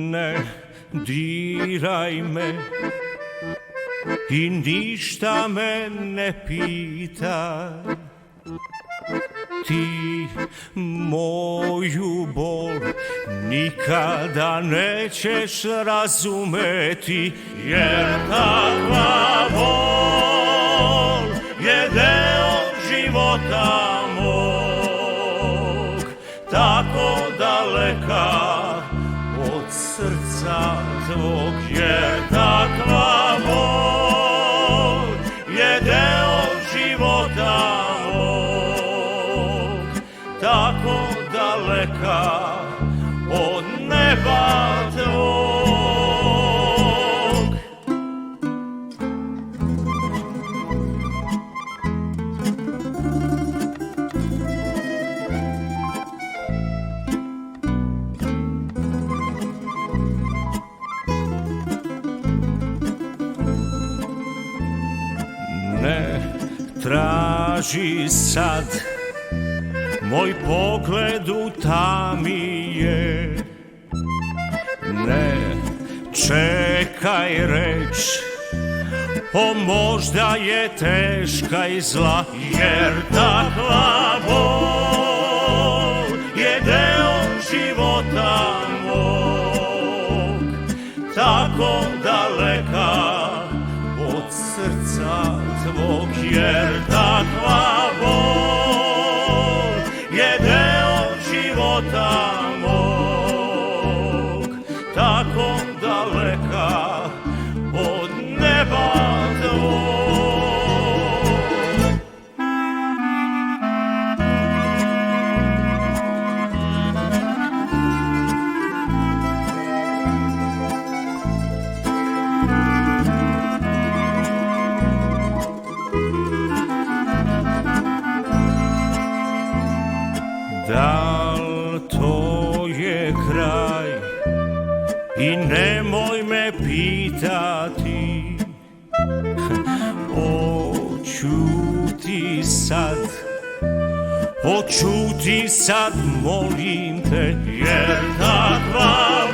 Ne diraj me i ništa me ne pitaj. Ti moju bol nikada nećeš razumeti, jer takva bol je deo života mog, tako daleka od srca tvog, jer takva bol je deo života mog, tako daleka od neba tvog. Ne traži sad moj pogled u tami je, ne čekaj reč, o možda je teška i zla, jer takva bol je deo života mog, tako daleka od srca tvog, jer takva bol je deo života mog, tako daleka od neba tvog. Dal to je kraj i nemoj me pitati, oćuti sad, molim te, jer takva